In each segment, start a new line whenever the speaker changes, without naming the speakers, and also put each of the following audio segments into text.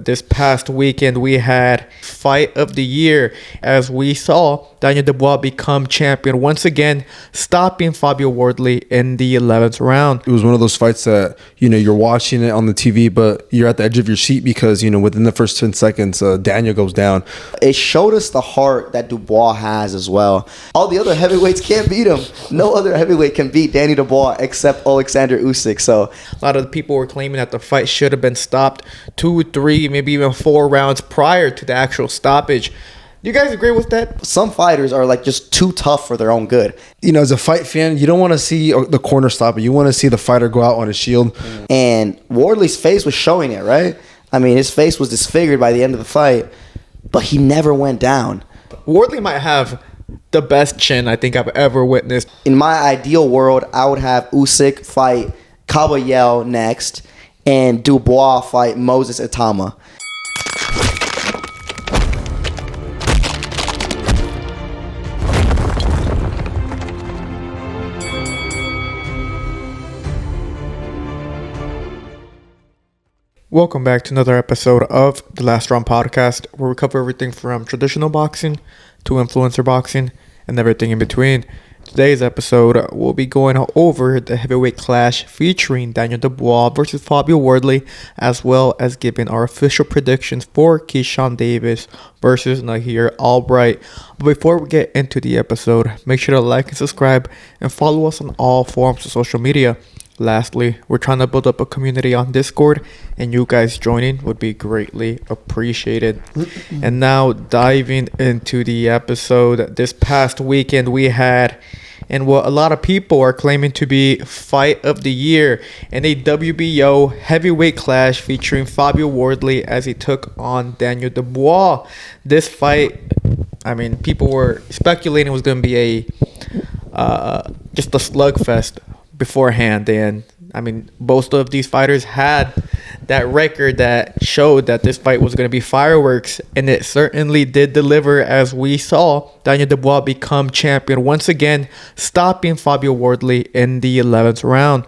this past weekend we had fight of the year as we saw Daniel Dubois become champion once again, stopping Fabio Wardley in the 11th round.
It was one of those fights that, you're watching it on the TV, but you're at the edge of your seat because, within the first 10 seconds, Daniel goes down.
It showed us the heart that Dubois has as well. All the other heavyweights can't beat him. No other heavyweight can beat Danny Dubois except Oleksandr Usyk. So
a lot of the people were claiming that the fight should have been stopped 2, 3, maybe even 4 rounds prior to the actual stoppage. Do you guys agree with that?
Some fighters are just too tough for their own good.
As a fight fan, you don't want to see the corner stop it. You want to see the fighter go out on his shield.
And Wardley's face was showing it, right? I mean, his face was disfigured by the end of the fight, but he never went down.
Wardley might have the best chin I think I've ever witnessed.
In my ideal world, I would have Usyk fight Caballero next and Dubois fight Moses Itauma.
Welcome back to another episode of the Last Round Podcast, where we cover everything from traditional boxing to influencer boxing and everything in between. Today's episode, we'll be going over the heavyweight clash featuring Daniel Dubois versus Fabio Wardley, as well as giving our official predictions for Keyshawn Davis versus Nahir Albright. But before we get into the episode, make sure to like and subscribe and follow us on all forms of social media. Lastly, we're trying to build up a community on Discord, and you guys joining would be greatly appreciated. And now diving into the episode, this past weekend we had, and what a lot of people are claiming to be fight of the year, in a WBO heavyweight clash featuring Fabio Wardley as he took on Daniel Dubois. This fight, people were speculating was going to be a just a slugfest beforehand, and both of these fighters had that record that showed that this fight was going to be fireworks, and it certainly did deliver as we saw Daniel Dubois become champion once again, stopping Fabio Wardley in the 11th round.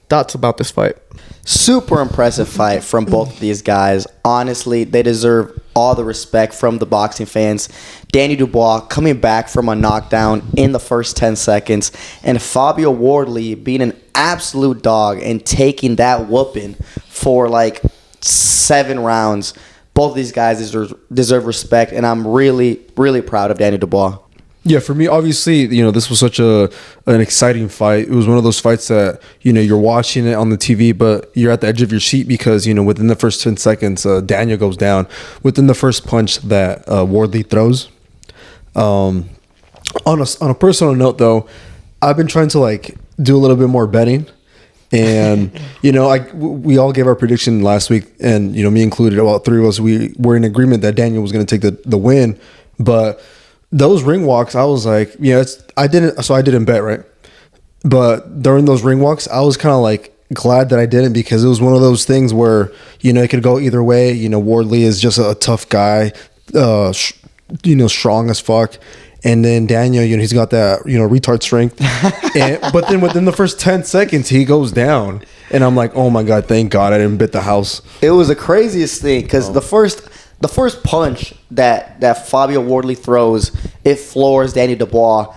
Thoughts about this fight?
Super impressive fight from both of these guys. Honestly, they deserve all the respect from the boxing fans. Danny Dubois coming back from a knockdown in the first 10 seconds, and Fabio Wardley being an absolute dog and taking that whooping for 7 rounds. Both of these guys deserve respect, and I'm really, really proud of Danny Dubois.
Yeah, for me, obviously, this was such an exciting fight. It was one of those fights that, you're watching it on the TV, but you're at the edge of your seat because, within the first 10 seconds, Daniel goes down within the first punch that Wardley throws. On a personal note, though, I've been trying to do a little bit more betting. And, we all gave our prediction last week, and, me included, about 3 of us, we were in agreement that Daniel was going to take the win. But those ring walks, I was like, I didn't bet, right? But during those ring walks, I was kind of glad that I didn't, because it was one of those things where, it could go either way. Wardley is just a tough guy, strong as fuck. And then Daniel, he's got that, retard strength. But then within the first 10 seconds, he goes down. And I'm like, oh my God, thank God I didn't bet the house.
It was the craziest thing, because the first punch that Fabio Wardley throws, it floors Danny Dubois.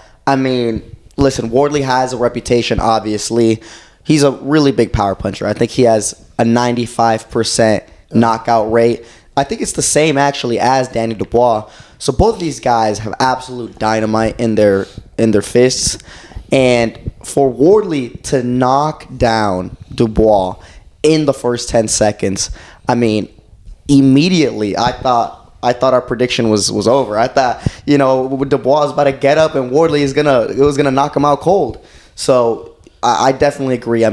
Listen, Wardley has a reputation, obviously. He's a really big power puncher. I think he has a 95% knockout rate. I think it's the same, actually, as Danny Dubois. So both of these guys have absolute dynamite in their fists. And for Wardley to knock down Dubois in the first 10 seconds, immediately I thought our prediction was over. I thought, Dubois was about to get up and Wardley was gonna knock him out cold. So I definitely agree.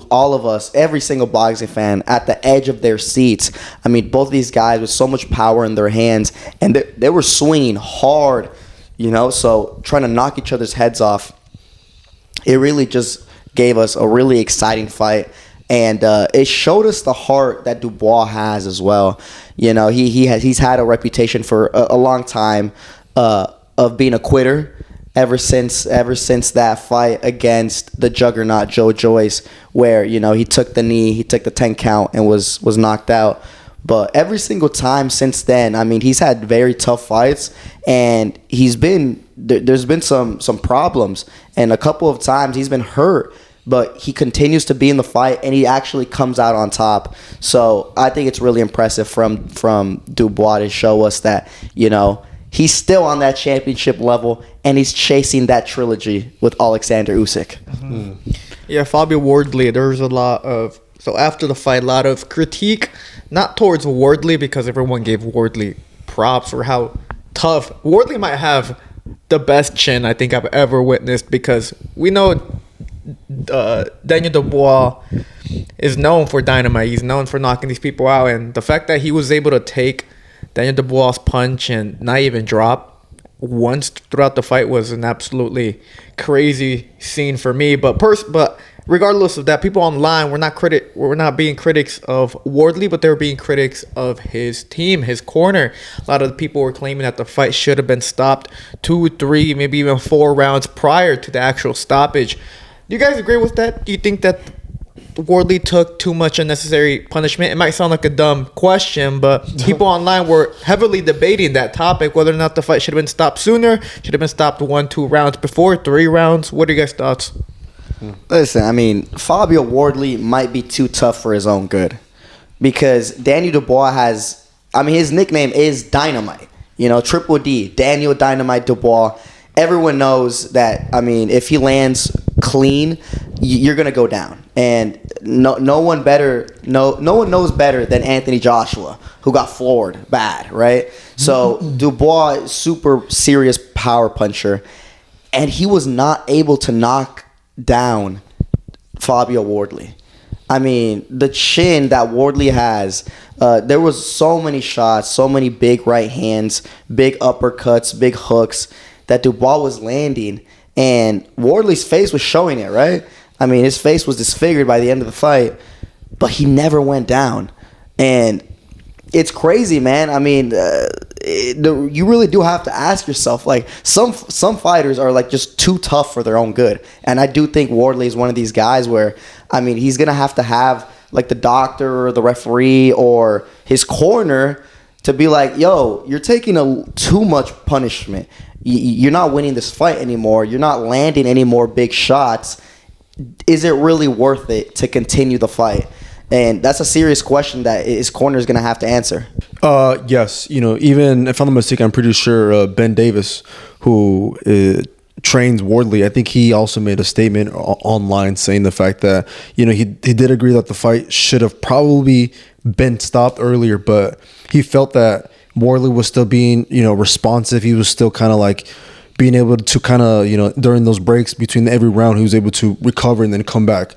All of us, every single boxing fan, at the edge of their seats. Both of these guys with so much power in their hands, and they were swinging hard, so trying to knock each other's heads off. It really just gave us a really exciting fight. And it showed us the heart that Dubois has as well. He's had a reputation for a long time of being a quitter. Ever since that fight against the juggernaut Joe Joyce, where he took the knee, he took the 10 count and was knocked out. But every single time since then, I mean, he's had very tough fights, and there's been some problems, and a couple of times he's been hurt. But he continues to be in the fight, and he actually comes out on top. So I think it's really impressive from Dubois to show us that, he's still on that championship level, and he's chasing that trilogy with Oleksandr Usyk.
Mm-hmm. Yeah, Fabio Wardley, there's a lot of... So after the fight, a lot of critique, not towards Wardley, because everyone gave Wardley props for how tough. Wardley might have the best chin I think I've ever witnessed, because we know... Daniel Dubois is known for dynamite. He's known for knocking these people out, and the fact that he was able to take Daniel Dubois' punch and not even drop once throughout the fight was an absolutely crazy scene for me. But regardless of that, people online were not being critics of Wardley, but they were being critics of his team, his corner. A lot of the people were claiming that the fight should have been stopped 2, 3, maybe even 4 rounds prior to the actual stoppage. Do you guys agree with that? Do you think that Wardley took too much unnecessary punishment? It might sound like a dumb question, but people online were heavily debating that topic, whether or not the fight should have been stopped sooner, should have been stopped 1, 2 rounds before, 3 rounds. What are you guys' thoughts?
Listen, I mean, Fabio Wardley might be too tough for his own good, because Daniel Dubois his nickname is Dynamite. Triple D, Daniel Dynamite Dubois. Everyone knows that, I mean, if he lands clean, you're going to go down. And no one knows better than Anthony Joshua, who got floored bad, right? So Dubois, super serious power puncher, and he was not able to knock down Fabio Wardley. I mean, the chin that Wardley has, there was so many shots, so many big right hands, big uppercuts, big hooks that Dubois was landing, and Wardley's face was showing it, right? I mean, his face was disfigured by the end of the fight, but he never went down. And it's crazy, man. I mean, you really do have to ask yourself, like, some fighters are, like, just too tough for their own good. And I do think Wardley is one of these guys where, I mean, he's going to have, like, the doctor or the referee or his corner to be like, yo, you're taking too much punishment. You're not winning this fight anymore. You're not landing any more big shots. Is it really worth it to continue the fight? And that's a serious question that his corner is going to have to answer.
Yes. Even if I'm not mistaken, I'm pretty sure Ben Davis, who trains Wardley, I think he also made a statement online saying the fact that, he did agree that the fight should have probably been stopped earlier, but he felt that Wardley was still being, responsive. He was still kind of like being able to kind of, during those breaks between every round, he was able to recover and then come back.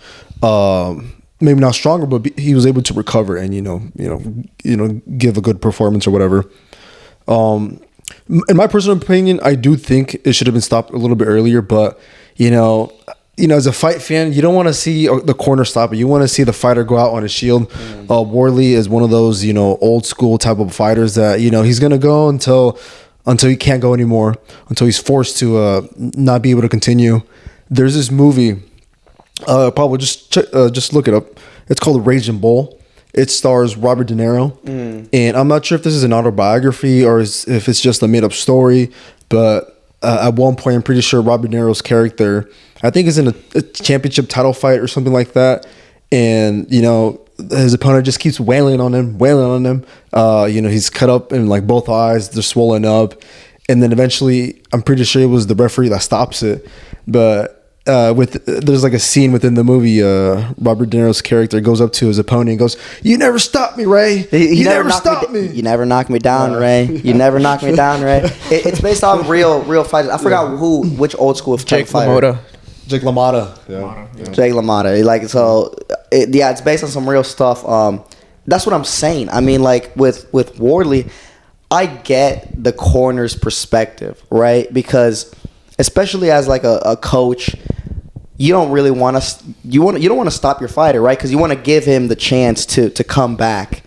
Maybe not stronger, but he was able to recover and, give a good performance or whatever. In my personal opinion, I do think it should have been stopped a little bit earlier, but, as a fight fan, you don't want to see the corner stop it. You want to see the fighter go out on a shield. Wardley is one of those, old school type of fighters that, he's going to go until he can't go anymore, until he's forced to not be able to continue. There's this movie, probably just look it up. It's called Raging Bull. It stars Robert De Niro. And I'm not sure if this is an autobiography or if it's just a made-up story, but at one point, I'm pretty sure Robert De Niro's character, I think, is in a championship title fight or something like that. And, his opponent just keeps wailing on him. He's cut up in like both eyes. They're swollen up. And then eventually, I'm pretty sure it was the referee that stops it. But there's like a scene within the movie, Robert De Niro's character goes up to his opponent and goes, "You never stopped me, Ray. You never stopped me.
You never knocked me down, Ray. You never knocked me down, Ray." It's based on real fighters. I forgot which old school
Jake
fighter.
Jake LaMotta.
Jake LaMotta. It's based on some real stuff. That's what I'm saying. I mean, like with Wardley, I get the corner's perspective, right? Because especially as like a coach, you don't really want to. You don't want to stop your fighter, right? Because you want to give him the chance to come back.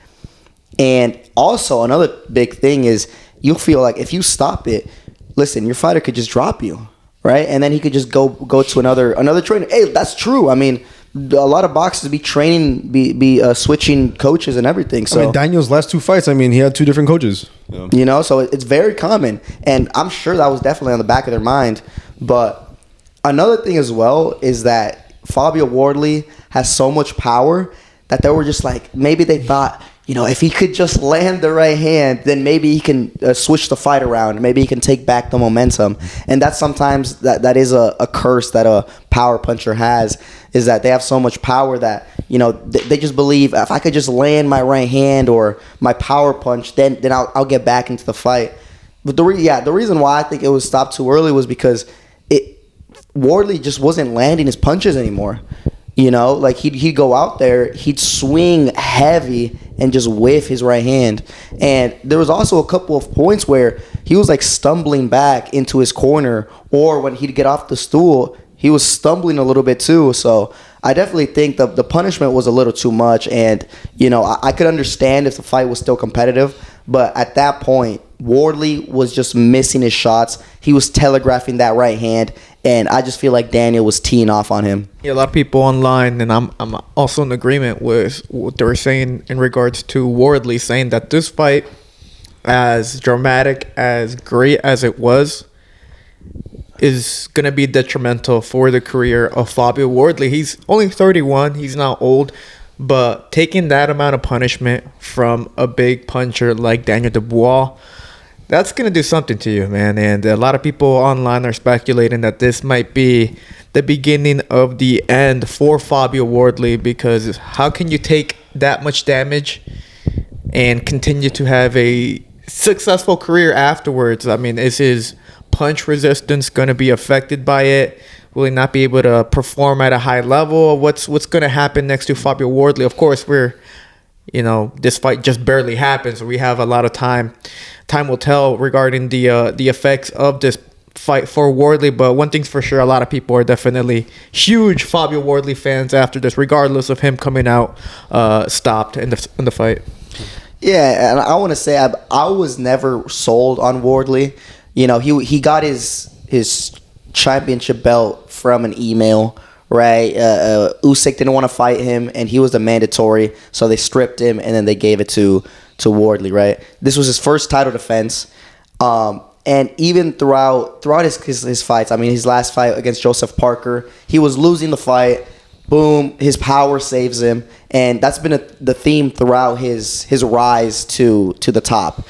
And also another big thing is you'll feel like if you stop it, listen, your fighter could just drop you, right? And then he could just go to another trainer. Hey, that's true. I mean, a lot of boxers be training, switching coaches and everything. So
I mean, Daniel's last 2 fights, I mean, he had 2 different coaches. Yeah.
You know, so it's very common, and I'm sure that was definitely on the back of their mind. But another thing as well is that Fabio Wardley has so much power that they were just like, maybe they thought, you know, if he could just land the right hand, then maybe he can switch the fight around. Maybe he can take back the momentum. And that's sometimes that is a curse that a power puncher has, is that they have so much power that, you know, they just believe if I could just land my right hand or my power punch, then I'll get back into the fight. But the reason why I think it was stopped too early was because Wardley just wasn't landing his punches anymore. You know, like he'd go out there, he'd swing heavy and just whiff his right hand. And there was also a couple of points where he was like stumbling back into his corner, or when he'd get off the stool, he was stumbling a little bit too. So I definitely think the punishment was a little too much. And, you know, I could understand if the fight was still competitive, but at that point, Wardley was just missing his shots. He was telegraphing that right hand, and I just feel like Daniel was teeing off on him.
Yeah, a lot of people online, and I'm also in agreement with what they were saying in regards to Wardley, saying that this fight, as dramatic, as great as it was, is going to be detrimental for the career of Fabio Wardley. He's only 31. He's not old. But taking that amount of punishment from a big puncher like Daniel Dubois, that's going to do something to you, man. And a lot of people online are speculating that this might be the beginning of the end for Fabio Wardley, because how can you take that much damage and continue to have a successful career afterwards? I mean, is his punch resistance going to be affected by it? Will he not be able to perform at a high level? What's going to happen next to Fabio Wardley? Of course, this fight just barely happened, so we have a lot of time. Time will tell regarding the effects of this fight for Wardley. But one thing's for sure, a lot of people are definitely huge Fabio Wardley fans after this, regardless of him coming out stopped in the fight.
Yeah, and I want to say I was never sold on Wardley. You know, he got his championship belt from an email, right? Usyk didn't want to fight him, and he was the mandatory, so they stripped him, and then they gave it to Wardley, right? This was his first title defense, and even throughout his fights, I mean, his last fight against Joseph Parker, he was losing the fight. Boom, his power saves him, and that's been the theme throughout his rise to the top,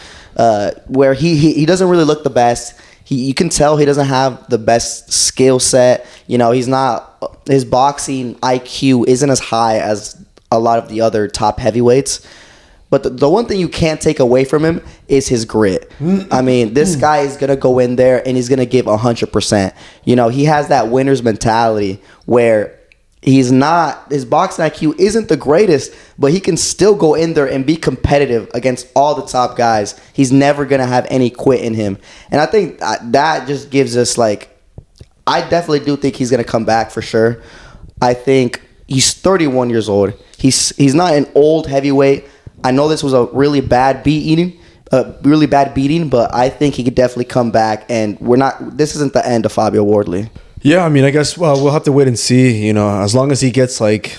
where he doesn't really look the best. You can tell he doesn't have the best skill set. You know, his boxing IQ isn't as high as a lot of the other top heavyweights. But the one thing you can't take away from him is his grit. I mean, this guy is going to go in there and he's going to give 100%. You know, he has that winner's mentality where his boxing IQ isn't the greatest, but he can still go in there and be competitive against all the top guys. He's never going to have any quit in him. And I think that just gives us, like, I definitely do think he's going to come back for sure. I think he's 31 years old. He's not an old heavyweight. I know this was a really bad beating, but I think he could definitely come back, and this isn't the end of Fabio Wardley.
Yeah, I mean, I guess we'll have to wait and see. You know, as long as he gets like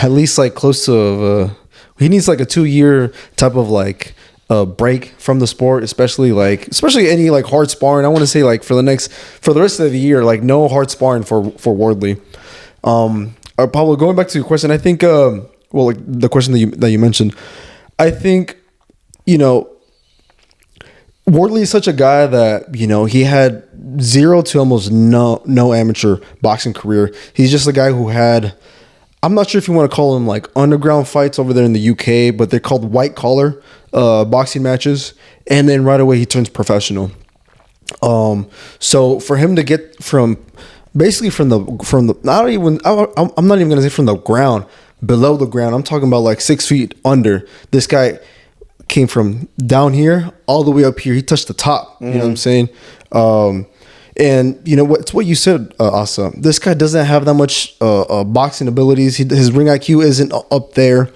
at least like close to he needs like a 2-year type of like break from the sport, especially any like hard sparring. I want to say like for the rest of the year, like no hard sparring for Wardley. Pablo, going back to your question, I think like the question that you mentioned, I think, you know, Wardley is such a guy that, you know, he had 0 to almost no amateur boxing career. He's just a guy who had, I'm not sure if you want to call them like underground fights over there in the UK, but they're called white collar boxing matches. And then right away he turns professional. So for him to get from the I'm not even going to say from the ground, below the ground, I'm talking about like 6 feet under. This guy came from down here all the way up here. He touched the top. You know what I'm saying? And you know it's what you said, Asa. This guy doesn't have that much boxing abilities. His ring IQ isn't up there.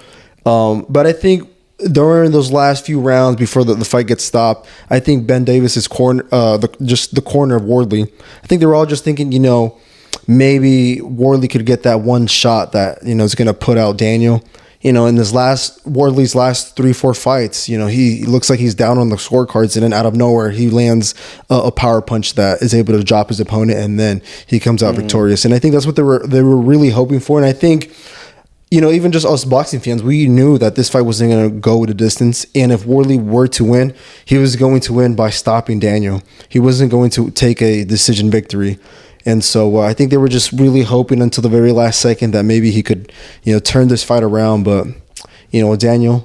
But I think during those last few rounds before the fight gets stopped, I think Ben Davis's corner, the corner of Wardley, I think they were all just thinking, you know, maybe Wardley could get that one shot that, is going to put out Daniel. In Wardley's last 3-4 fights, he looks like he's down on the scorecards, and then out of nowhere, he lands a power punch that is able to drop his opponent, and then he comes out victorious. And I think that's what they were really hoping for. And I think, even just us boxing fans, we knew that this fight wasn't going to go the distance. And if Wardley were to win, he was going to win by stopping Daniel. He wasn't going to take a decision victory. And so I think they were just really hoping until the very last second that maybe he could, turn this fight around. But, Daniel,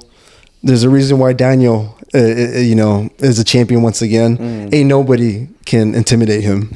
there's a reason why Daniel, is a champion once again. Ain't nobody can intimidate him.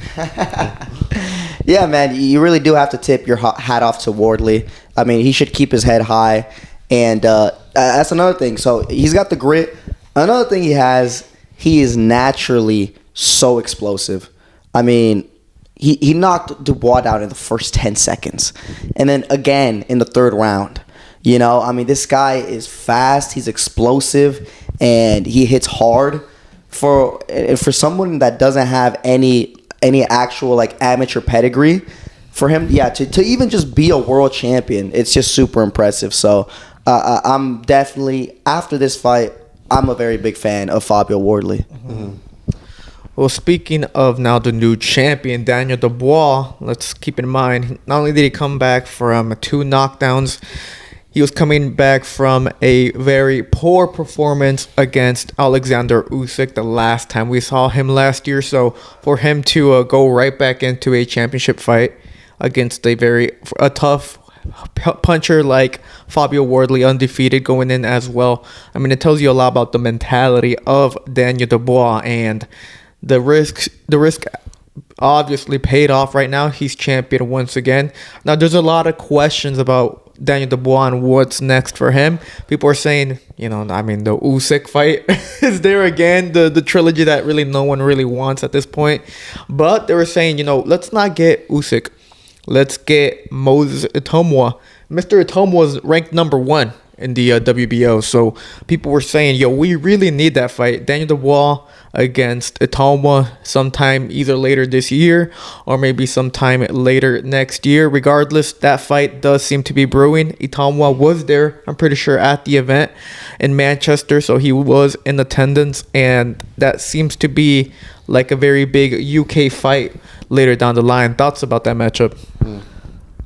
Yeah, man, you really do have to tip your hat off to Wardley. I mean, he should keep his head high. And that's another thing. So he's got the grit. Another thing he is naturally so explosive. I mean, he knocked Dubois down in the first 10 seconds. And then again in the third round. I mean, this guy is fast. He's explosive. And he hits hard. For someone that doesn't have any actual like amateur pedigree, for him, to even just be a world champion, it's just super impressive. So I'm definitely, after this fight, I'm a very big fan of Fabio Wardley.
Mm-hmm. Well, speaking of now the new champion, Daniel Dubois, let's keep in mind, not only did he come back from 2 knockdowns, he was coming back from a very poor performance against Oleksandr Usyk the last time we saw him last year. So for him to go right back into a championship fight against a tough puncher like Fabio Wardley, undefeated going in as well, I mean, it tells you a lot about the mentality of Daniel Dubois, and the risk obviously paid off right now. He's champion once again. Now, there's a lot of questions about Daniel Dubois and what's next for him. People are saying, the Usyk fight is there again, the trilogy that really no one really wants at this point. But they were saying, let's not get Usyk. Let's get Moses Itauma. Mr. Itauma was ranked number 1 in the WBO. So people were saying, we really need that fight. Daniel Dubois against Itauma sometime either later this year or maybe sometime later next year. Regardless, that fight does seem to be brewing. Itauma was there, I'm pretty sure, at the event in Manchester, so he was in attendance, and that seems to be like a very big UK fight later down the line. Thoughts about that matchup?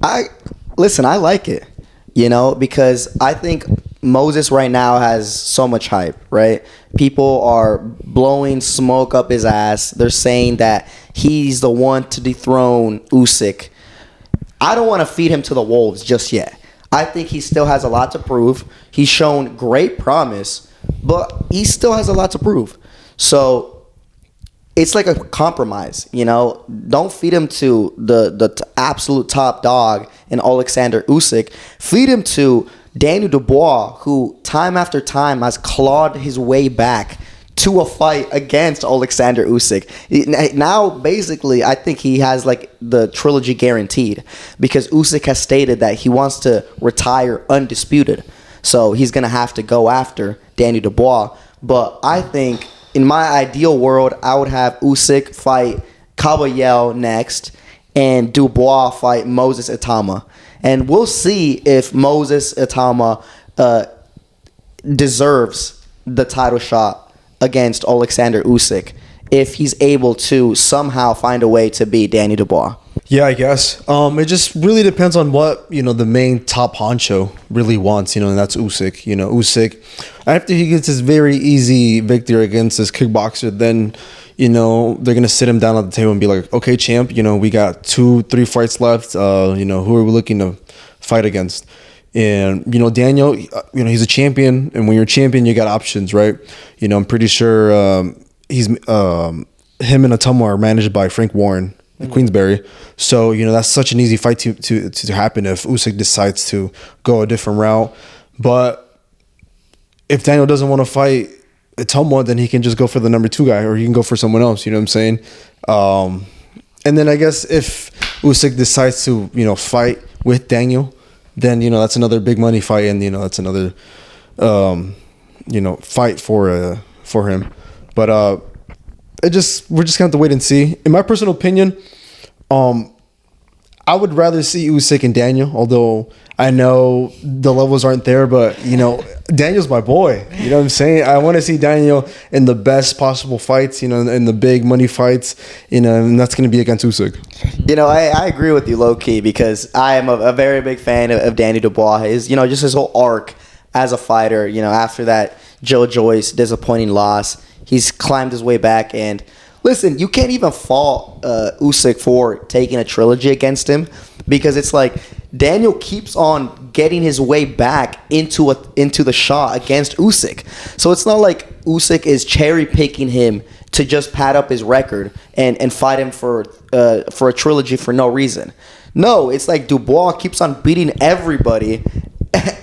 I like it, because I think Moses right now has so much hype, right? People are blowing smoke up his ass. They're saying that he's the one to dethrone Usyk. I don't want to feed him to the wolves just yet. I think he still has a lot to prove. He's shown great promise, but he still has a lot to prove. So it's like a compromise, Don't feed him to the absolute top dog in Oleksandr Usyk. Feed him to Daniel Dubois, who time after time has clawed his way back to a fight against Oleksandr Usyk. Now, basically, I think he has like the trilogy guaranteed, because Usyk has stated that he wants to retire undisputed. So he's going to have to go after Daniel Dubois. But I think in my ideal world, I would have Usyk fight Caballero next and Dubois fight Moses Itauma. And we'll see if Moses Itauma deserves the title shot against Oleksandr Usyk, if he's able to somehow find a way to beat Danny Dubois.
Yeah, I guess. It just really depends on what, the main top honcho really wants, and that's Usyk. Usyk, after he gets his very easy victory against this kickboxer, then, they're going to sit him down at the table and be like, okay, champ, we got 2-3 fights left. Who are we looking to fight against? And, Daniel, he's a champion. And when you're a champion, you got options, right? I'm pretty sure him and Itauma are managed by Frank Warren in Queensberry. So, that's such an easy fight to happen if Usyk decides to go a different route. But if Daniel doesn't want to fight Itauma, then he can just go for the number 2 guy, or he can go for someone else. You know what I'm saying? And then I guess if Usyk decides to, fight with Daniel, then, that's another big money fight, and, that's another, fight for him. But we're just going to have to wait and see. In my personal opinion, I would rather see Usyk and Daniel, although I know the levels aren't there, but Daniel's my boy. You know what I'm saying? I want to see Daniel in the best possible fights, in the big money fights, and that's going to be against Usyk.
I agree with you low key because I am a very big fan of Danny Dubois. Just his whole arc as a fighter, after that Joe Joyce disappointing loss, he's climbed his way back. And listen, you can't even fault Usyk for taking a trilogy against him because it's like Daniel keeps on getting his way back into the shot against Usyk. So it's not like Usyk is cherry picking him to just pad up his record and fight him for a trilogy for no reason. No, it's like Dubois keeps on beating everybody,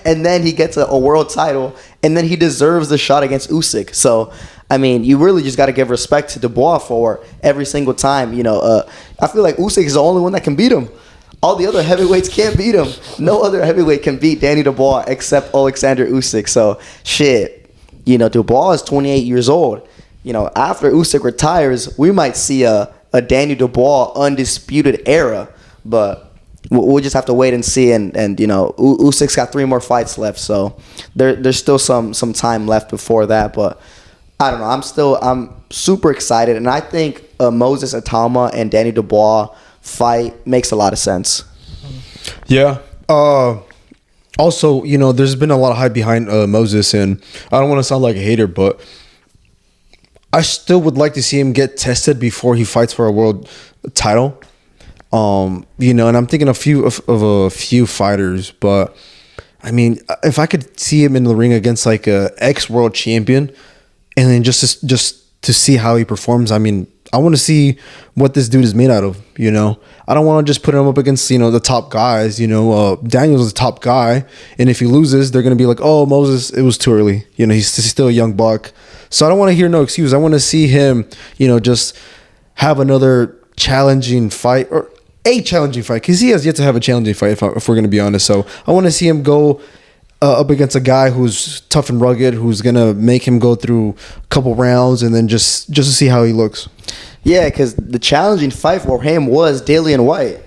and then he gets a world title, and then he deserves the shot against Usyk. So, I mean, you really just got to give respect to Dubois for every single time. I feel like Usyk is the only one that can beat him. All the other heavyweights can't beat him. No other heavyweight can beat Danny Dubois except Oleksandr Usyk. So, shit, Dubois is 28 years old. After Usyk retires, we might see a Danny Dubois undisputed era, but we'll just have to wait and see. And Usyk's got 3 more fights left, so there's still some time left before that. But I don't know. I'm super excited, and I think Moses Itauma and Danny Dubois fight makes a lot of sense.
Yeah. Also, there's been a lot of hype behind Moses, and I don't want to sound like a hater, but I still would like to see him get tested before he fights for a world title. And I'm thinking of a few fighters, but I mean, if I could see him in the ring against like a ex-world champion, and then just to see how he performs, I mean, I want to see what this dude is made out of. I don't want to just put him up against the top guys. Daniel's the top guy, and if he loses, they're gonna be like, "Oh, Moses, it was too early." He's still a young buck, so I don't want to hear no excuse. I want to see him, just have another challenging fight or a challenging fight, because he has yet to have a challenging fight. If we're gonna be honest, so I want to see him go up against a guy who's tough and rugged, who's gonna make him go through a couple rounds, and then just to see how he looks.
Yeah, because the challenging fight for him was Dillian White,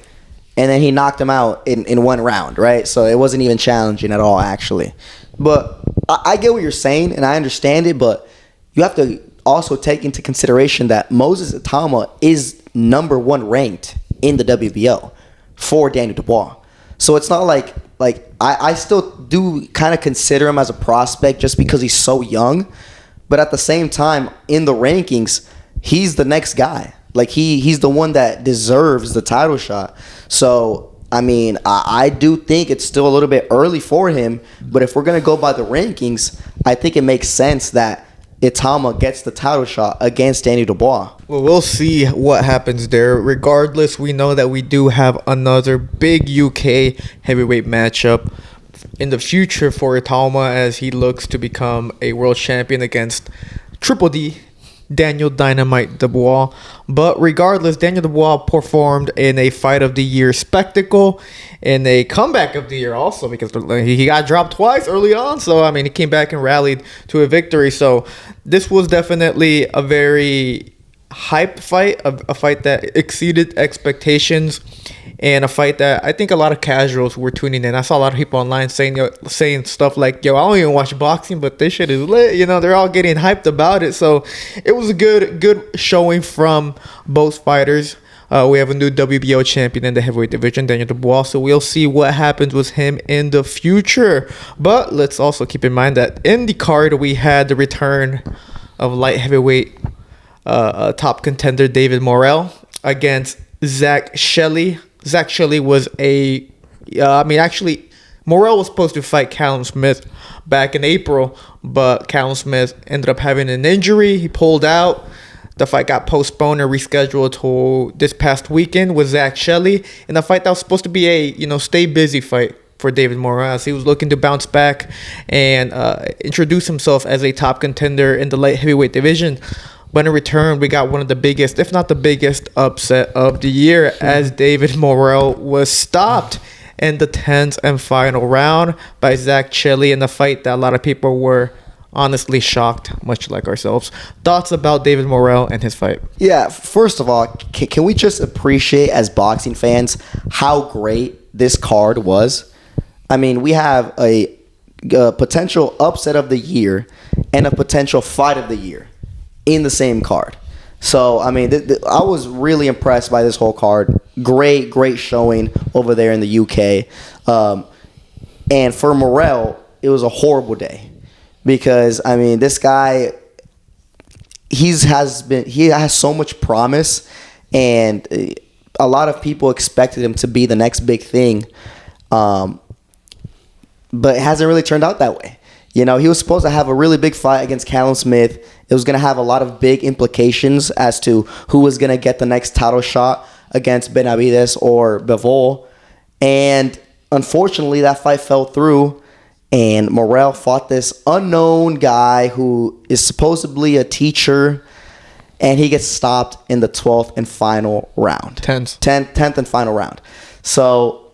and then he knocked him out in 1 round, right? So it wasn't even challenging at all, actually. But I get what you're saying, and I understand it, but you have to also take into consideration that Moses Itauma is number 1 ranked in the WBO for Danny Dubois. So it's not like I still do kind of consider him as a prospect just because he's so young, but at the same time, in the rankings, he's the next guy. Like he's the one that deserves the title shot. So I mean, I do think it's still a little bit early for him, but if we're gonna go by the rankings, I think it makes sense that Itauma gets the title shot against Danny Dubois.
Well, we'll see what happens there. Regardless, we know that we do have another big UK heavyweight matchup in the future for Itauma as he looks to become a world champion against Triple D, Daniel Dynamite Dubois. But regardless, Daniel Dubois performed in a fight of the year spectacle, in a comeback of the year also, because he got dropped twice early on. So I mean, he came back and rallied to a victory. So this was definitely a very hype fight, a fight that exceeded expectations, and a fight that I think a lot of casuals were tuning in. I saw a lot of people online saying stuff like, "Yo, I don't even watch boxing, but this shit is lit." They're all getting hyped about it. So it was a good showing from both fighters. We have a new WBO champion in the heavyweight division, Daniel Dubois. So we'll see what happens with him in the future. But let's also keep in mind that in the card we had the return of light heavyweight top contender David Morrell against Zack Chelli. Zack Chelli was actually, Morrell was supposed to fight Callum Smith back in April, but Callum Smith ended up having an injury. He pulled out. The fight got postponed and rescheduled to this past weekend with Zack Chelli, in a fight that was supposed to be a stay busy fight for David Morrell, as he was looking to bounce back and introduce himself as a top contender in the light heavyweight division. But in return, we got one of the biggest, if not the biggest, upset of the year, as David Morrell was stopped in the 10th and final round by Zack Chelli in the fight that a lot of people were honestly shocked, much like ourselves. Thoughts about David Morrell and his fight?
Yeah, first of all, can we just appreciate as boxing fans how great this card was? I mean, we have a potential upset of the year and a potential fight of the year in the same card. So, I mean, I was really impressed by this whole card. Great showing over there in the UK. And for Morrell, it was a horrible day because, I mean, this guy, he has so much promise, and a lot of people expected him to be the next big thing. But it hasn't really turned out that way. You know, he was supposed to have a really big fight against Callum Smith. It was going to have a lot of big implications as to who was going to get the next title shot against Benavidez or Bivol. And unfortunately, that fight fell through, and Morrell fought this unknown guy who is supposedly a teacher, and he gets stopped in the 12th and final round. 10th and final round. So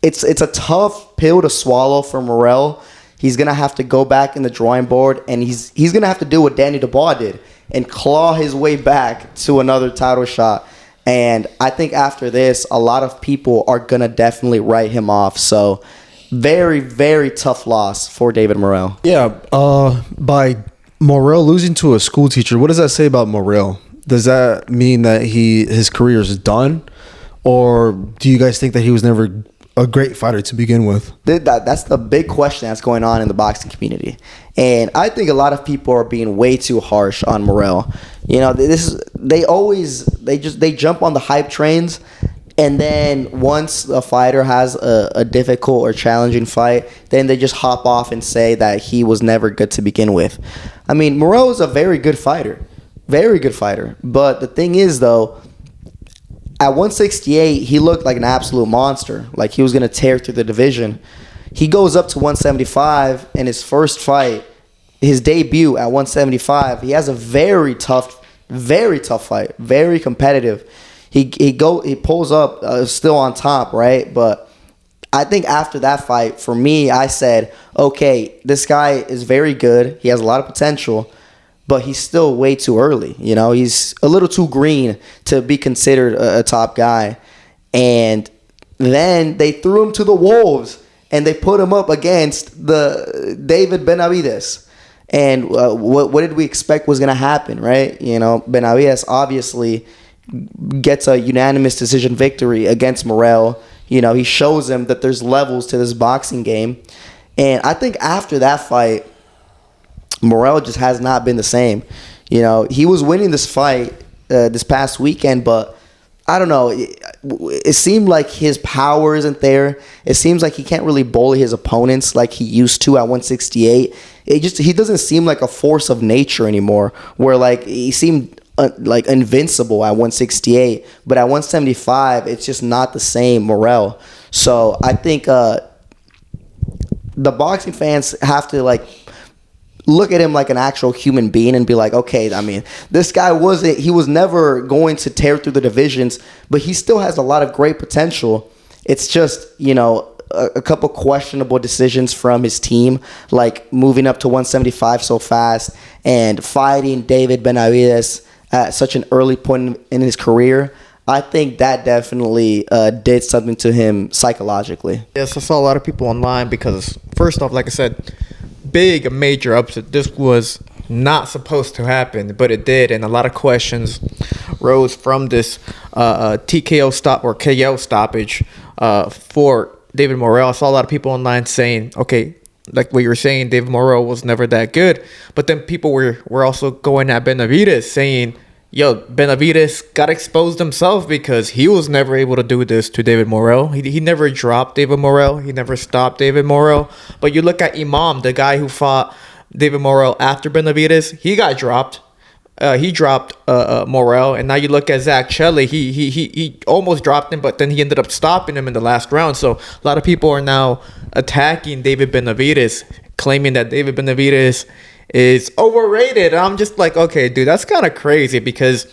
it's a tough pill to swallow for Morrell. He's going to have to go back in the drawing board, and he's going to have to do what Danny Dubois did and claw his way back to another title shot. And I think after this, a lot of people are going to definitely write him off. So very, very tough loss for David Morrell.
Yeah, by Morrell losing to a school teacher, what does that say about Morrell? Does that mean that his career is done? Or do you guys think that he was never a great fighter to begin with?
That's the big question that's going on in the boxing community, and I think a lot of people are being way too harsh on Morrell. You know, they jump on the hype trains, and then once a fighter has a difficult or challenging fight, then they just hop off and say that he was never good to begin with. I mean, Morrell is a very good fighter, but the thing is though, at 168, he looked like an absolute monster. Like he was going to tear through the division. He goes up to 175, and his first fight, his debut at 175, he has a very tough fight, very competitive. He pulls up still on top, right? But I think after that fight, for me, I said, okay, this guy is very good. He has a lot of potential, but he's still way too early. You know, he's a little too green to be considered a top guy. And then they threw him to the wolves, and they put him up against the David Benavidez. And what did we expect was going to happen, right? You know, Benavidez obviously gets a unanimous decision victory against Morrell. You know, he shows him that there's levels to this boxing game. And I think after that fight, Morrell just has not been the same. You know, he was winning this fight this past weekend, but I don't know. It seemed like his power isn't there. It seems like he can't really bully his opponents like he used to at 168. He doesn't seem like a force of nature anymore, where like he seemed like invincible at 168, but at 175 it's just not the same Morrell. So I think the boxing fans have to like look at him like an actual human being and be like, okay, I mean, this guy he was never going to tear through the divisions, but he still has a lot of great potential. It's just, you know, a couple questionable decisions from his team, like moving up to 175 so fast and fighting David Benavidez at such an early point in his career. I think that definitely did something to him psychologically.
Yes, I saw a lot of people online because, first off, like I said, big major upset. This was not supposed to happen, but it did, and a lot of questions rose from this TKO stop or KO stoppage for David Morrell. I saw a lot of people online saying, okay, like what you were saying, David Morrell was never that good, but then people were also going at Benavidez saying, yo, Benavidez got exposed himself because he was never able to do this to David Morrell. He never dropped David Morrell. He never stopped David Morrell. But you look at Imam, the guy who fought David Morrell after Benavidez, he got dropped. He dropped Morrell. And now you look at Zack Chelli. He almost dropped him, but then he ended up stopping him in the last round. So a lot of people are now attacking David Benavidez, claiming that David Benavidez is overrated. I'm just like, okay, dude, that's kind of crazy, because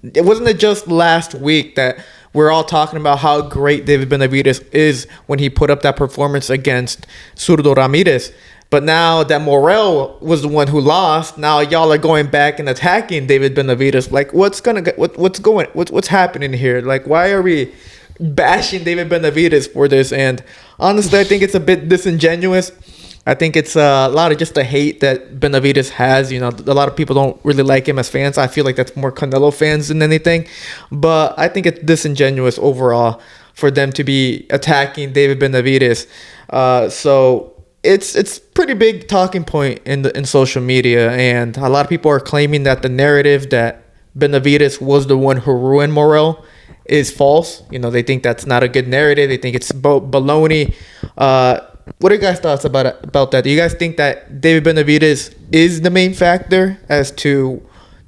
it wasn't just last week that we're all talking about how great David Benavidez is when he put up that performance against Zurdo Ramirez. But now that Morrell was the one who lost, now y'all are going back and attacking David Benavidez. Like, what's happening here? Like, why are we bashing David Benavidez for this? And honestly, I think it's a bit disingenuous. I think it's a lot of just the hate that Benavidez has. You know, a lot of people don't really like him as fans. I feel like that's more Canelo fans than anything. But I think it's disingenuous overall for them to be attacking David Benavidez. So it's pretty big talking point in social media, and a lot of people are claiming that the narrative that Benavidez was the one who ruined Morrell is false. You know, they think that's not a good narrative. They think it's baloney. What are you guys' thoughts about that? Do you guys think that David Benavidez is the main factor as to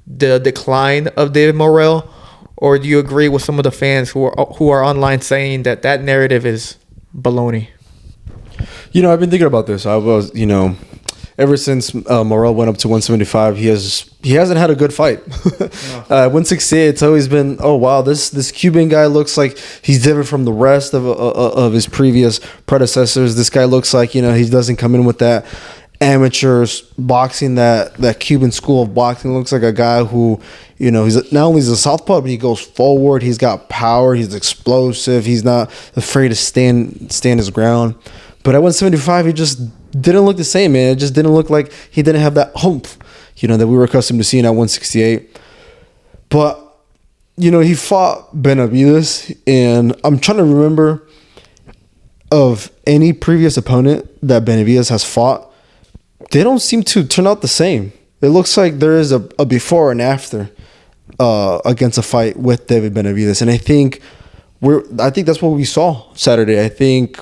the decline of David Morrell, or do you agree with some of the fans who are online saying that narrative is baloney?
You know, I've been thinking about this. I was, you know, ever since Morrell went up to 175, he hasn't had a good fight. 168, it's always been, oh wow, this Cuban guy looks like he's different from the rest of his previous predecessors. This guy looks like, you know, he doesn't come in with that amateur boxing, that Cuban school of boxing. Looks like a guy who, you know, he's not only is a southpaw, but he goes forward. He's got power. He's explosive. He's not afraid to stand his ground. But at 175, he just didn't look the same, man. It just didn't look like he didn't have that oomph, you know, that we were accustomed to seeing at 168. But, you know, he fought Benavidez, and I'm trying to remember of any previous opponent that Benavidez has fought. They don't seem to turn out the same. It looks like there is a before and after against a fight with David Benavidez, and I think that's what we saw Saturday. I think,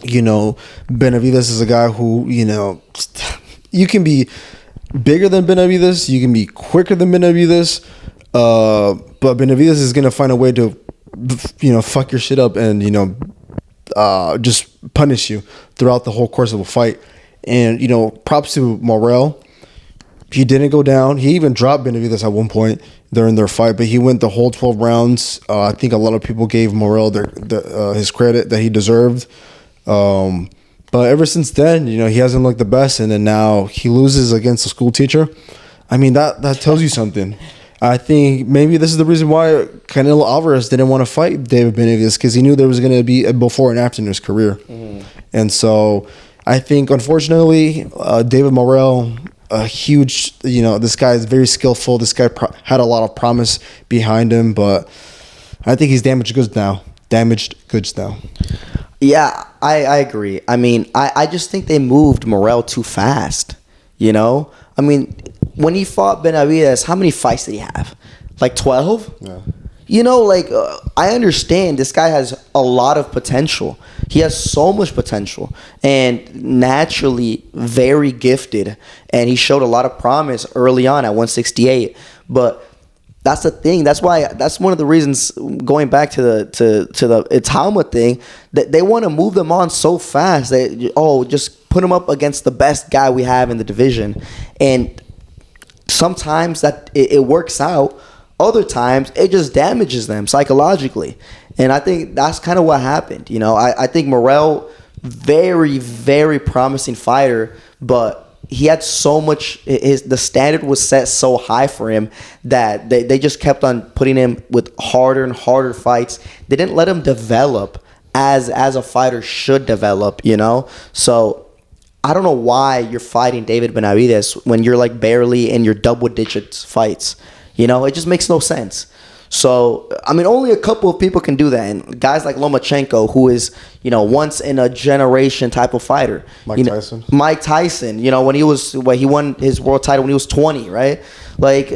you know, Benavidez is a guy who, you know, you can be bigger than Benavidez, you can be quicker than Benavidez, but Benavidez is gonna find a way to, you know, fuck your shit up and, you know, just punish you throughout the whole course of a fight. And, you know, props to Morrell. He didn't go down. He even dropped Benavidez at one point during their fight, but he went the whole 12 rounds. I think a lot of people gave Morrell his credit that he deserved. But ever since then, you know, he hasn't looked the best, and then now he loses against a school teacher. I mean, that tells you something. I think maybe this is the reason why Canelo Alvarez didn't want to fight David Benavidez, because he knew there was going to be a before and after in his career. And so I think, unfortunately, David Morrell, a huge, you know, this guy is very skillful. This guy had a lot of promise behind him, but I think he's damaged goods now.
Yeah, I agree. I mean, I just think they moved Morrell too fast, you know? I mean, when he fought Benavidez, how many fights did he have? Like 12?
Yeah.
You know, like, I understand this guy has a lot of potential. He has so much potential and naturally very gifted. And he showed a lot of promise early on at 168. But that's the thing. That's one of the reasons, going back to the Itauma thing, that they want to move them on so fast. Just put him up against the best guy we have in the division. And sometimes that it works out. Other times, it just damages them psychologically. And I think that's kind of what happened. You know, I think Morrell, very, very promising fighter, but he had so much, the standard was set so high for him that they just kept on putting him with harder and harder fights. They didn't let him develop as a fighter should develop, you know? So I don't know why you're fighting David Benavidez when you're like barely in your double digits fights. You know, it just makes no sense. So, I mean, only a couple of people can do that. And guys like Lomachenko, who is, you know, once in a generation type of fighter. Mike Tyson, you know, when he won his world title when he was 20, right? Like,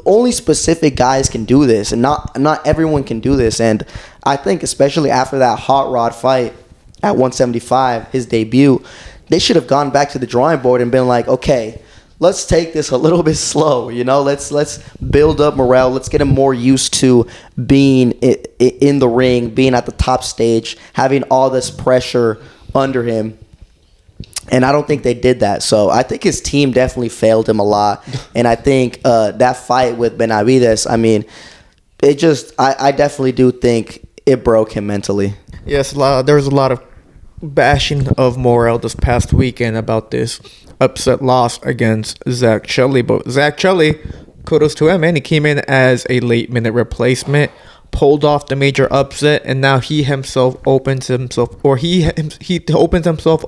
only specific guys can do this, and not everyone can do this. And I think especially after that Hot Rod fight at 175, his debut, they should have gone back to the drawing board and been like, okay, let's take this a little bit slow, you know. Let's build up Morrell. Let's get him more used to being in the ring, being at the top stage, having all this pressure under him. And I don't think they did that. So I think his team definitely failed him a lot. And I think that fight with Benavidez, I mean, it just, I definitely do think it broke him mentally.
Yes, there was a lot of bashing of Morrell this past weekend about this upset loss against Zack Chelli. But Zack Chelli, kudos to him, man. He came in as a late-minute replacement, pulled off the major upset, and now he opens himself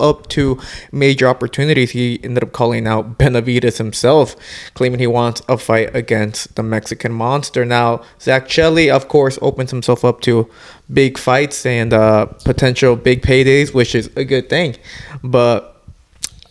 up to major opportunities. He ended up calling out Benavidez himself, claiming he wants a fight against the Mexican Monster. Now, Zack Chelli, of course, opens himself up to big fights and potential big paydays, which is a good thing. But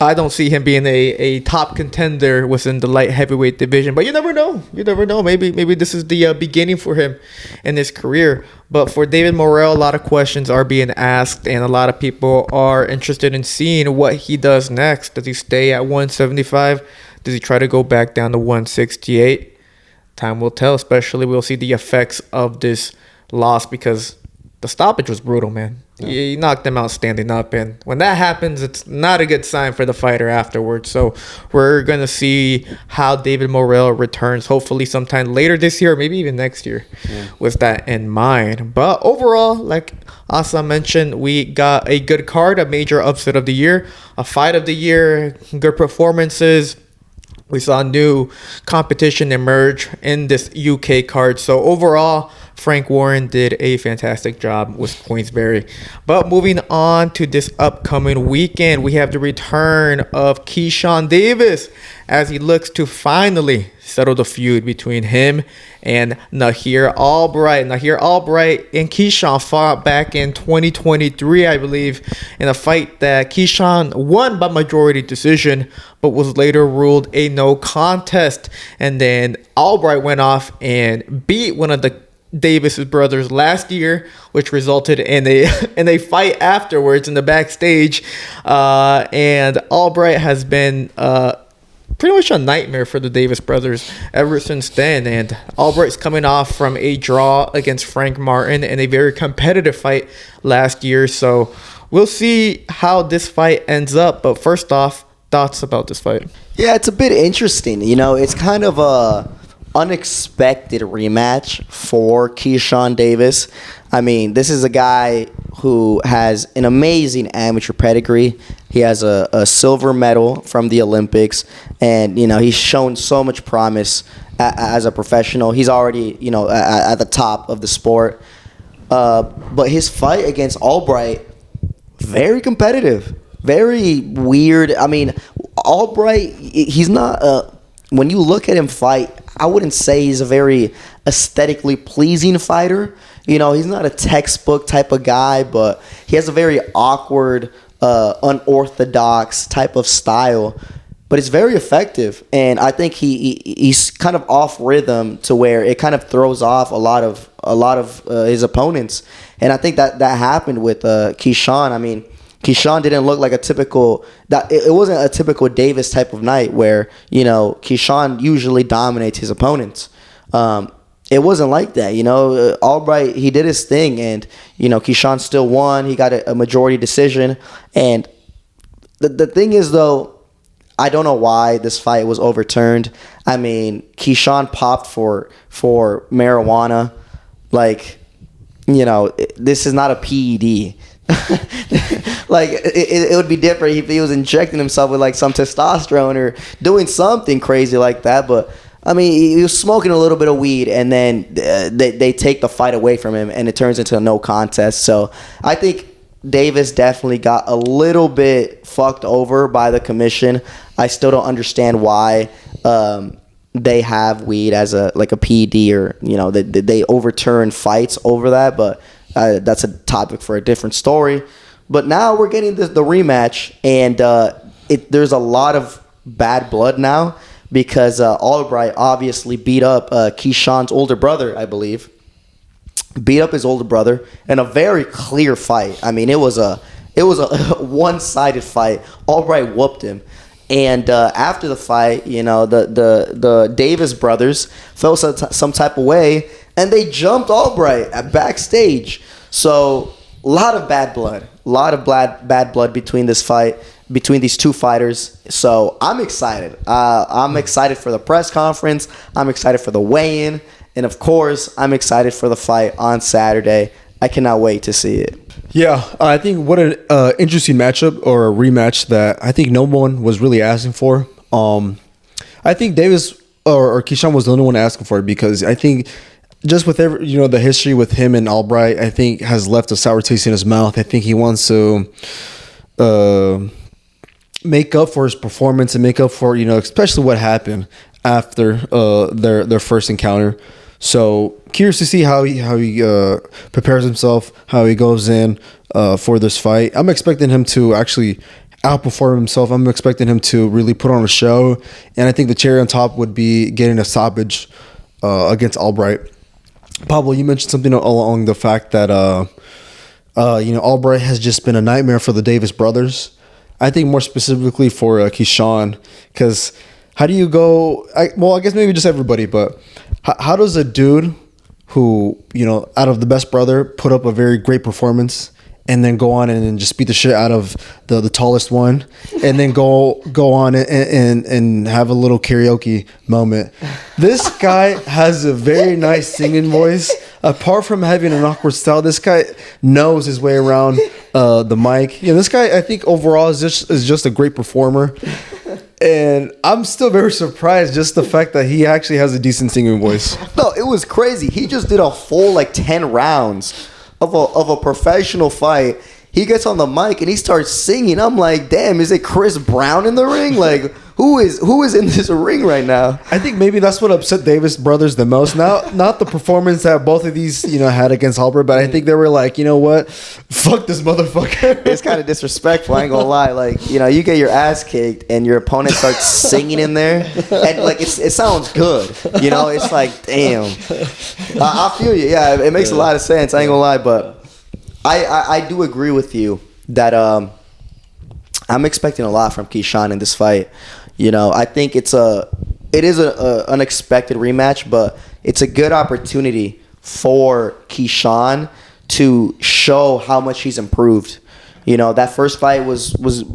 I don't see him being a top contender within the light heavyweight division. But you never know. You never know. Maybe this is the beginning for him in his career. But for David Morrell, a lot of questions are being asked, and a lot of people are interested in seeing what he does next. Does he stay at 175? Does he try to go back down to 168? Time will tell. Especially we'll see the effects of this loss, because the stoppage was brutal, man. Yeah. He knocked him out standing up, and when that happens, it's not a good sign for the fighter afterwards. So we're going to see how David Morrell returns, hopefully sometime later this year, or maybe even next year, with that in mind. But overall, like Asa mentioned, we got a good card, a major upset of the year, a fight of the year, good performances. We saw new competition emerge in this UK card. So overall, Frank Warren did a fantastic job with Queensberry. But moving on to this upcoming weekend, we have the return of Keyshawn Davis as he looks to finally settle the feud between him and Nahir Albright. Nahir Albright and Keyshawn fought back in 2023, I believe, in a fight that Keyshawn won by majority decision, but was later ruled a no contest. And then Albright went off and beat one of the Davis's brothers last year, which resulted in a fight afterwards in the backstage. And Albright has been pretty much a nightmare for the Davis brothers ever since then. And Albright's coming off from a draw against Frank Martin in a very competitive fight last year. So we'll see how this fight ends up. But first off, thoughts about this fight?
Yeah, it's a bit interesting. You know, it's kind of a unexpected rematch for Keyshawn Davis. I mean, this is a guy who has an amazing amateur pedigree. He has a silver medal from the Olympics, and you know, he's shown so much promise as a professional. He's already, you know, at the top of the sport. But his fight against Albright, very competitive, very weird. I mean, Albright, he's not when you look at him fight, I wouldn't say he's a very aesthetically pleasing fighter. You know, he's not a textbook type of guy, but he has a very awkward, unorthodox type of style. But it's very effective, and I think he's kind of off rhythm to where it kind of throws off a lot of his opponents. And I think that happened with Keyshawn. I mean, Keyshawn didn't look like a typical it wasn't a typical Davis type of night where, you know, Keyshawn usually dominates his opponents. It wasn't like that, you know. Albright, he did his thing, and you know, Keyshawn still won. He got a majority decision, and the thing is though, I don't know why this fight was overturned. I mean, Keyshawn popped for marijuana, like, you know, this is not a PED. Like it would be different if he was injecting himself with like some testosterone or doing something crazy like that. But I mean, he was smoking a little bit of weed, and then they take the fight away from him, and it turns into a no contest. So I think Davis definitely got a little bit fucked over by the commission. I still don't understand why they have weed as a PED, or you know, they overturn fights over that, but. That's a topic for a different story. But now we're getting the rematch, and there's a lot of bad blood now because Albright obviously beat up Keyshawn's older brother, I believe. Beat up his older brother in a very clear fight. I mean, it was a one-sided fight. Albright whooped him. And after the fight, you know, the Davis brothers felt some type of way, and they jumped Albright at backstage. So a lot of bad blood, bad blood between this fight, between these two fighters. So I'm excited. I'm excited for the press conference. I'm excited for the weigh-in, and of course, I'm excited for the fight on Saturday I cannot wait to see it.
Yeah, I think what an interesting matchup or a rematch that I think no one was really asking for. I think Davis or Keyshawn was the only one asking for it because I think just with the history with him and Albright, I think has left a sour taste in his mouth. I think he wants to make up for his performance and make up for especially what happened after their first encounter. So curious to see how he prepares himself, how he goes in for this fight. I'm expecting him to actually outperform himself. I'm expecting him to really put on a show, and I think the cherry on top would be getting a stoppage against Albright. Pablo, you mentioned something along the fact that Albright has just been a nightmare for the Davis brothers. I think more specifically for Keyshawn, because how do you go? I guess maybe just everybody, but how does a dude who out of the best brother put up a very great performance and then go on and then just beat the shit out of the tallest one, and then go on and have a little karaoke moment? This guy has a very nice singing voice. Apart from having an awkward style, this guy knows his way around the mic. This guy, I think overall is just a great performer. And I'm still very surprised just the fact that he actually has a decent singing voice.
No, it was crazy. He just did a full 10 rounds of a professional fight. He gets on the mic and he starts singing. I'm like, damn, is it Chris Brown in the ring? Who is in this ring right now?
I think maybe that's what upset Davis brothers the most. Not the performance that both of these had against Albright, but I think they were like, you know what, fuck this motherfucker.
It's kind of disrespectful. I ain't gonna lie. You get your ass kicked and your opponent starts singing in there, and it sounds good. It's like, damn. I feel you. Yeah, it makes a lot of sense. I ain't gonna lie, but I do agree with you that I'm expecting a lot from Keyshawn in this fight. I think it is a unexpected rematch, but it's a good opportunity for Keyshawn to show how much he's improved. That first fight was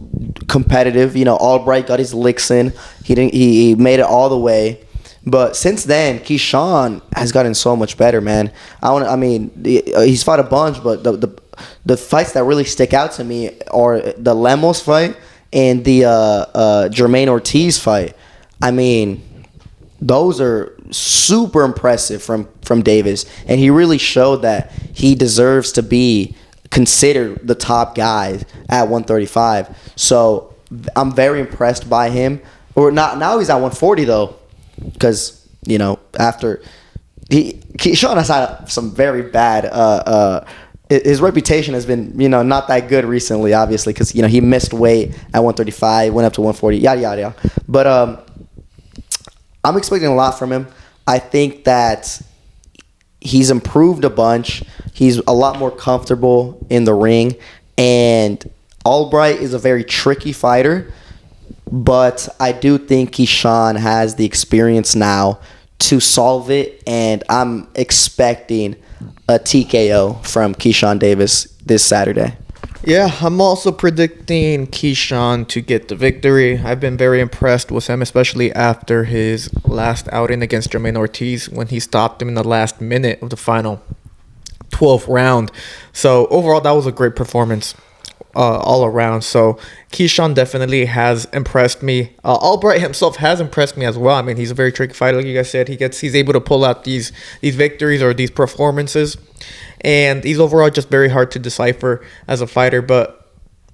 competitive. Albright got his licks in. He made it all the way. But since then, Keyshawn has gotten so much better, man. He's fought a bunch, but the fights that really stick out to me are the Lemos fight and the Jermaine Ortiz fight. Those are super impressive from Davis, and he really showed that he deserves to be considered the top guy at 135. So I'm very impressed by him. Or not now he's at 140 though, because after Keyshawn has had some very bad. His reputation has been, not that good recently, obviously, because, he missed weight at 135, went up to 140, yada, yada, yada. But I'm expecting a lot from him. I think that he's improved a bunch. He's a lot more comfortable in the ring. And Albright is a very tricky fighter. But I do think Keyshawn has the experience now to solve it. And I'm expecting a TKO from Keyshawn Davis this Saturday.
Yeah, I'm also predicting Keyshawn to get the victory. I've been very impressed with him, especially after his last outing against Jermaine Ortiz when he stopped him in the last minute of the final 12th round. So overall, that was a great performance all around. So Keyshawn definitely has impressed me. Albright himself has impressed me as well. He's a very tricky fighter, like you guys said. He's able to pull out these victories or these performances, and he's overall just very hard to decipher as a fighter. But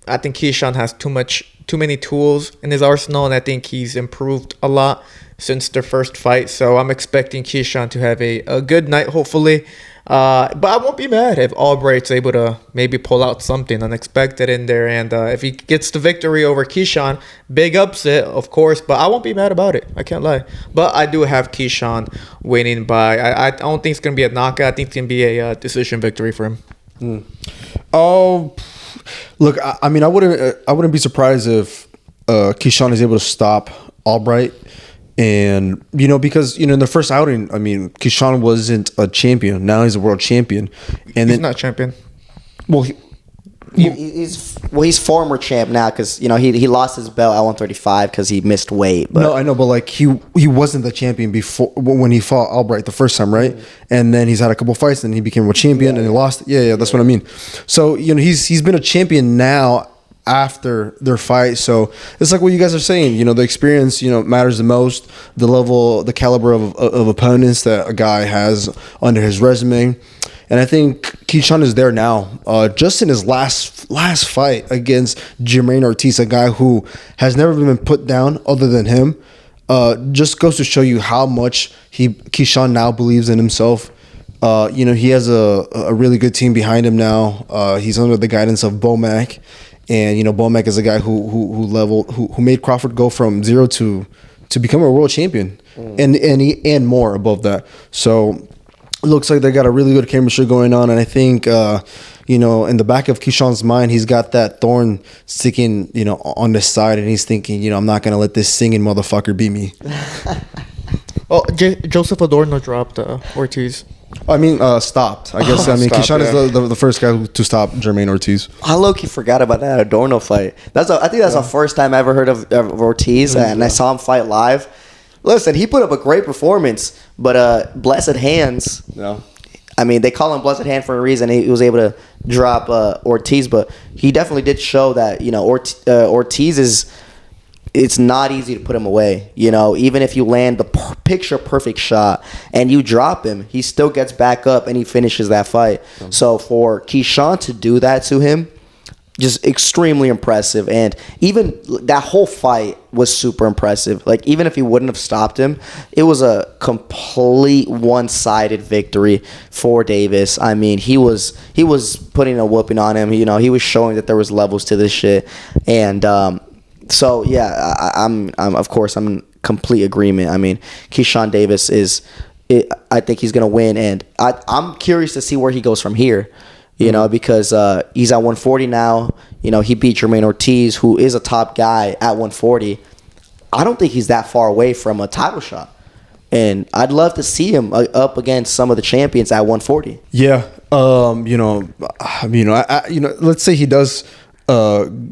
I think Keyshawn has too many tools in his arsenal, and I think he's improved a lot since their first fight. So I'm expecting Keyshawn to have a good night, hopefully. But I won't be mad if Albright's able to maybe pull out something unexpected in there. And if he gets the victory over Keyshawn, big upset, of course. But I won't be mad about it. I can't lie. But I do have Keyshawn winning by. I don't think it's going to be a knockout. I think it's going to be a decision victory for him.
Oh, look, I wouldn't be surprised if Keyshawn is able to stop Albright. And, because, in the first outing, Keyshawn wasn't a champion. Now he's a world champion. And
he's not champion.
Well,
He's former champ now because he lost his belt at 135 because he missed weight. But
no, I know, but like he wasn't the champion before when he fought Albright the first time, right? And then he's had a couple fights, and he became a champion, and he lost. Yeah, that's what I mean. So he's been a champion now after their fight. So it's like what you guys are saying. The experience matters the most. The level, the caliber of opponents that a guy has under his resume. And I think Keyshawn is there now. Just in his last fight against Jermaine Ortiz, a guy who has never been put down other than him, just goes to show you how much Keyshawn now believes in himself. He has a really good team behind him now. He's under the guidance of Bomac, and Bomac is a guy who made Crawford go from zero to become a world champion, and more above that. So. Looks like they got a really good chemistry going on, and I think in the back of Keyshawn's mind, he's got that thorn sticking on the side, and he's thinking, I'm not gonna let this singing motherfucker beat me.
Well, Joseph Adorno dropped Ortiz.
I mean, stopped. I guess. Keyshawn is the first guy to stop Jermaine Ortiz.
I low-key forgot about that Adorno fight. I think that's the first time I ever heard of Ortiz, and I saw him fight live. Listen, he put up a great performance, but Blessed Hands.
Yeah.
I mean, they call him Blessed Hand for a reason. He was able to drop Ortiz, but he definitely did show that Ortiz is. It's not easy to put him away. Even if you land the picture perfect shot and you drop him, he still gets back up and he finishes that fight. Mm-hmm. So for Keyshawn to do that to him. Just extremely impressive, and even that whole fight was super impressive. Like, even if he wouldn't have stopped him, it was a complete one-sided victory for Davis. I mean, he was putting a whooping on him. He was showing that there was levels to this shit, and so yeah, I'm of course I'm in complete agreement. I mean, Keyshawn Davis I think he's gonna win, and I'm curious to see where he goes from here. Because he's at 140 now. He beat Jermaine Ortiz, who is a top guy at 140. I don't think he's that far away from a title shot. And I'd love to see him up against some of the champions at 140.
Yeah. Let's say he does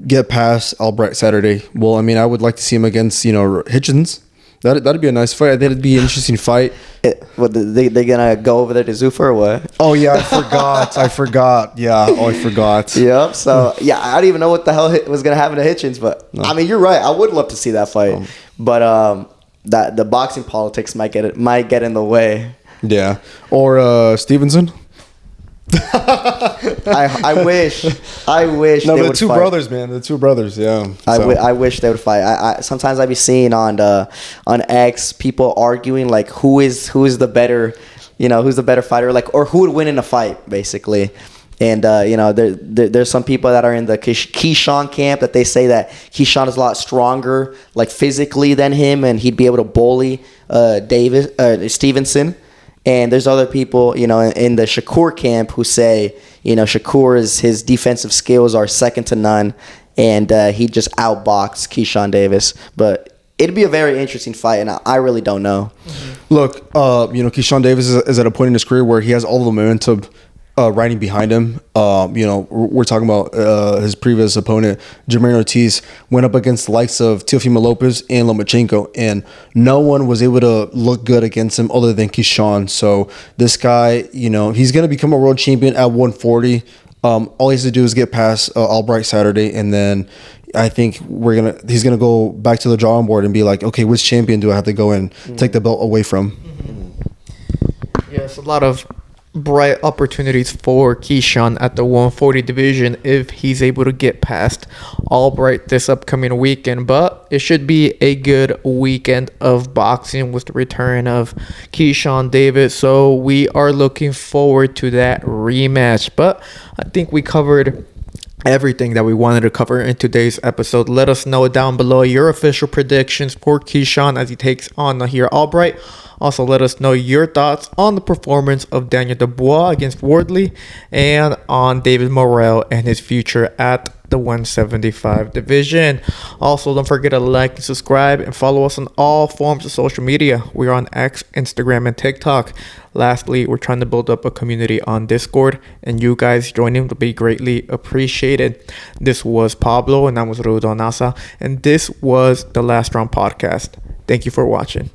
get past Albright Saturday. Well, I would like to see him against, Hitchens. That'd be a nice fight. I think it'd be an interesting fight.
They gonna go over there to Zuffa or what?
Oh yeah, I forgot. Yeah, I forgot.
Yep. So yeah, I don't even know what the hell was gonna happen to Hitchens, but no. You're right. I would love to see that fight, but that the boxing politics might get in the way.
Yeah, or Stevenson.
I wish.
No, but the two brothers, man. The two brothers, yeah.
I wish they would fight. I sometimes I be seeing on X people arguing like who is the better, who's the better fighter, like, or who would win in a fight, basically. And there's some people that are in the Keyshawn camp that they say that Keyshawn is a lot stronger, like physically than him, and he'd be able to bully Stevenson. And there's other people, in the Shakur camp who say, his defensive skills are second to none, and he just outboxed Keyshawn Davis. But it'd be a very interesting fight, and I really don't know.
Look, Keyshawn Davis is at a point in his career where he has all the momentum riding behind him. We're talking about his previous opponent, Jermaine Ortiz, went up against the likes of Teofimo Lopez and Lomachenko, and no one was able to look good against him other than Keyshawn. So this guy, he's going to become a world champion at 140. All he has to do is get past Albright Saturday, and then I think he's gonna go back to the drawing board and be like, okay, which champion do I have to go and take the belt away from?
Yes, a lot of bright opportunities for Keyshawn at the 140 division if he's able to get past Albright this upcoming weekend. But it should be a good weekend of boxing with the return of Keyshawn Davis. So we are looking forward to that rematch. But I think we covered everything that we wanted to cover in today's episode. Let us know down below your official predictions for Keyshawn as he takes on Nahir Albright Also, let us know your thoughts on the performance of Daniel Dubois against Wardley and on David Morrell and his future at the 175 division. Also, don't forget to like and subscribe and follow us on all forms of social media. We are on X, Instagram, and TikTok. Lastly, we're trying to build up a community on Discord, and you guys joining will be greatly appreciated. This was Pablo, and I was Rudo Nasa, and this was the Last Round Podcast. Thank you for watching.